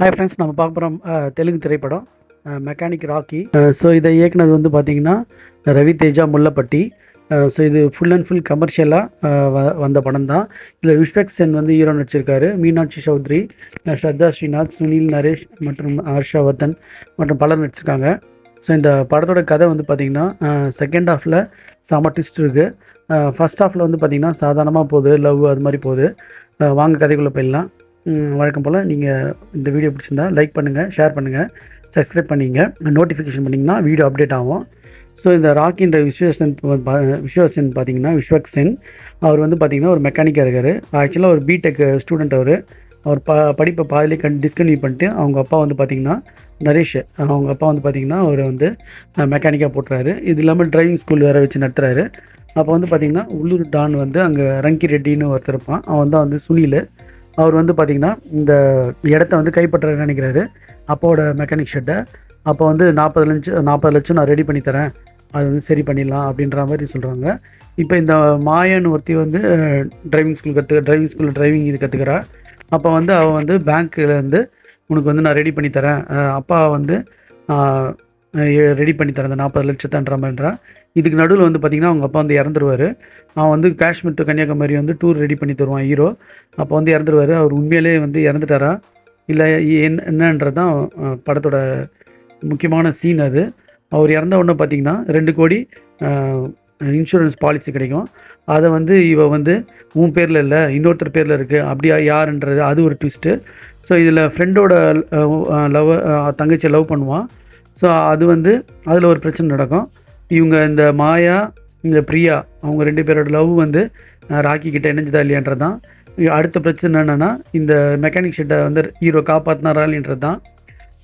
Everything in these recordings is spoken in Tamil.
ஹாய் ஃப்ரெண்ட்ஸ், நம்ம பார்க்க போகிறோம் தெலுங்கு திரைப்படம் மெக்கானிக் ராக்கி. ஸோ இதை இயக்குனது வந்து பார்த்திங்கன்னா ரவி தேஜா முல்லப்பட்டி. ஸோ இது ஃபுல் அண்ட் ஃபுல் கமர்ஷியலாக வந்த படம் தான். இதில் விஸ்வக் சென் வந்து ஹீரோ நடிச்சிருக்காரு. மீனாட்சி சௌத்ரி, ஸ்ரத்தா ஸ்ரீநாத், சுனில் நரேஷ் மற்றும் ஹர்ஷவர்தன் மற்றும் பலர் நடிச்சிருக்காங்க. ஸோ இந்த படத்தோட கதை வந்து பார்த்திங்கன்னா செகண்ட் ஹாஃபில் செம ட்விஸ்ட் இருக்குது. ஃபஸ்ட் ஹாஃபில் வந்து பார்த்திங்கன்னா சாதாரணமாக போகுது, லவ் அது மாதிரி போகுது. வாங்க கதைக்குள்ளே போயிடலாம். வழக்கம் போல் நீங்கள் இந்த வீடியோ பிடிச்சிருந்தா லைக் பண்ணுங்கள், ஷேர் பண்ணுங்கள், சப்ஸ்கிரைப் பண்ணிங்க, நோட்டிஃபிகேஷன் பண்ணிங்கன்னா வீடியோ அப்டேட் ஆகும். ஸோ இந்த ராக்கின்ற விஸ்வசென் பார்த்தீங்கன்னா விஸ்வக் சென் அவர் வந்து பார்த்திங்கன்னா ஒரு மெக்கானிக்காக இருக்கார். ஆக்சுவலாக ஒரு பிடெக் ஸ்டூடெண்ட். அவர் படிப்பை பாதிலே டிஸ்கன்டினியூ பண்ணிட்டு அவங்க அப்பா வந்து பார்த்திங்கன்னா நரேஷ், அவங்க அப்பா வந்து பார்த்திங்கன்னா அவர் வந்து மெக்கானிக்காக போட்டுறாரு. இது இல்லாமல் டிரைவிங் ஸ்கூல் வேறு வச்சு நடத்துகிறாரு. அப்போ வந்து பார்த்திங்கன்னா உள்ளூர் டான் வந்து அங்கே ரங்கி ரெட்டின்னு ஒருத்தர் இருப்பான். அவன் தான் வந்து சுனில். அவர் வந்து பார்த்திங்கன்னா இந்த இடத்த வந்து கைப்பற்ற நினைக்கிறாரு, அப்பாவோட மெக்கானிக் ஷெட்டை. அப்போ வந்து 40 லட்சம் நான் ரெடி பண்ணி தரேன், அது வந்து சரி பண்ணிடலாம் அப்படின்ற மாதிரி சொல்கிறாங்க. இப்போ இந்த மாயன்னு ஒருத்தி வந்து டிரைவிங் ஸ்கூலில் டிரைவிங் இது கற்றுக்கிறா. அப்போ வந்து அவள் வந்து பேங்க்கில் வந்து உனக்கு வந்து நான் ரெடி பண்ணி தரேன், அப்பா வந்து ரெடி பண்ணி தரேன் அந்த 40 லட்சத்தன்ற மாதிரின்றா. இதுக்கு நடுவில் வந்து பார்த்திங்கன்னா அவங்க அப்பா வந்து இறந்துருவார். அவன் வந்து காஷ்மீர் டு கன்னியாகுமரி வந்து டூர் ரெடி பண்ணி தருவான் ஹீரோ. அப்போ வந்து இறந்துருவார். அவர் உண்மையிலே வந்து இறந்துட்டாரா இல்லை என்னன்றது தான் படத்தோட முக்கியமான சீன். அது அவர் இறந்த உடனே பார்த்திங்கன்னா 2 கோடி இன்சூரன்ஸ் பாலிசி கிடைக்கும். அதை வந்து இவ வந்து உன் பேரில் இல்லை இன்னொருத்தர் பேரில் இருக்குது, அப்படியா யாருன்றது அது ஒரு ட்விஸ்ட்டு. ஸோ இதில் ஃப்ரெண்டோட தங்கச்சியை லவ் பண்ணுவான். ஸோ அது வந்து அதில் ஒரு பிரச்சனை நடக்கும். இவங்க இந்த மாயா, இந்த பிரியா, அவங்க 2 பேரோட லவ் வந்து ராக்கி கிட்ட இணைஞ்சதா இல்லையான்றது தான். அடுத்த பிரச்சனை என்னென்னா இந்த மெக்கானிக் ஷெட்டை வந்து ஹீரோ காப்பாற்றினாரா இல்லைன்றது தான்.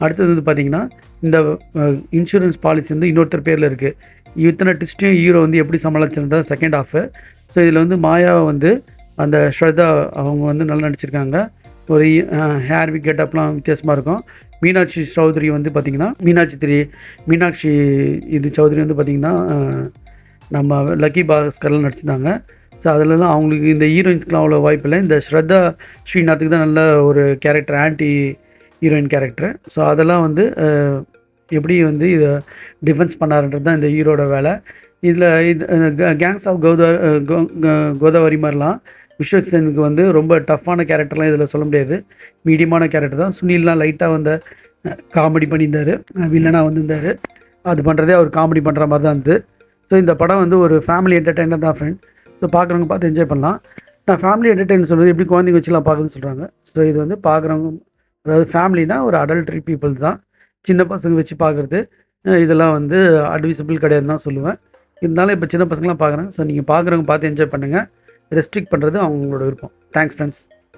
அடுத்தது வந்து பார்த்திங்கன்னா இந்த இன்சூரன்ஸ் பாலிசி வந்து இன்னொருத்தர் பேரில் இருக்குது. இத்தனை ட்விஸ்ட்டையும் ஹீரோ வந்து எப்படி சமாளிச்சிருந்தா செகண்ட் ஹாஃபு. ஸோ இதில் வந்து மாயாவை வந்து அந்த ஸ்ரதா அவங்க வந்து நல்லா நடிச்சிருக்காங்க. ஒரு ஹேர் கெட்டப்லாம் வித்தியாசமாக இருக்கும். மீனாட்சி சௌத்ரி வந்து பார்த்திங்கன்னா மீனாட்சி இது சௌத்ரி வந்து பார்த்திங்கன்னா நம்ம லக்கி பாஸ்கர்லாம் நடிச்சிருந்தாங்க. ஸோ அதிலலாம் அவங்களுக்கு இந்த ஹீரோயின்ஸ்க்கெலாம் அவ்வளோ வாய்ப்பு இல்லை. இந்த ஸ்ரத்தா ஸ்ரீநாத்துக்கு தான் நல்ல ஒரு character, anti heroine character. So அதெல்லாம் வந்து எப்படி வந்து இதை டிஃபென்ஸ் பண்ணாருன்றது தான் இந்த ஹீரோட வேலை. இதில் கேங்ஸ் ஆஃப் கோதாவரி மாதிரிலாம் விஸ்வக் செனுக்கு வந்து ரொம்ப டஃப்பான கேரக்டர்லாம் இதில் சொல்ல முடியாது, மீடியமான கேரக்டர் தான். சுனில்லாம் லைட்டாக வந்து காமெடி பண்ணியிருந்தார், வில்லனாக வந்திருந்தார். அது பண்ணுறதே அவர் காமெடி பண்ணுற மாதிரி தான் இருந்தது. ஸோ இந்த படம் வந்து ஒரு ஃபேமிலி என்டர்டெய்னர் தான் ஃப்ரெண்ட். ஸோ பார்க்குறவங்க பார்த்து என்ஜாய் பண்ணலாம். நான் ஃபேமிலி என்டர்டெய்னர் சொல்கிறது எப்படி குழந்தைங்க வச்சுலாம் பார்க்குறதுன்னு சொல்கிறாங்க. ஸோ இது வந்து பார்க்குறவங்க, அதாவது ஃபேமிலினா ஒரு அடல்ட்ரி பீப்புள் தான், சின்ன பசங்க வச்சு பார்க்குறது இதெல்லாம் வந்து அட்வைசபிள் கிடையாதுன்னு தான் சொல்லுவேன். இருந்தாலும் இப்போ சின்ன பசங்களாம் பார்க்குறாங்க. ஸோ நீங்கள் பார்க்குறவங்க பார்த்து என்ஜாய் பண்ணுங்கள். ரெஸ்ட்ரிக்ட் பண்ணுறது அவங்களோட விருப்பம். Thanks friends.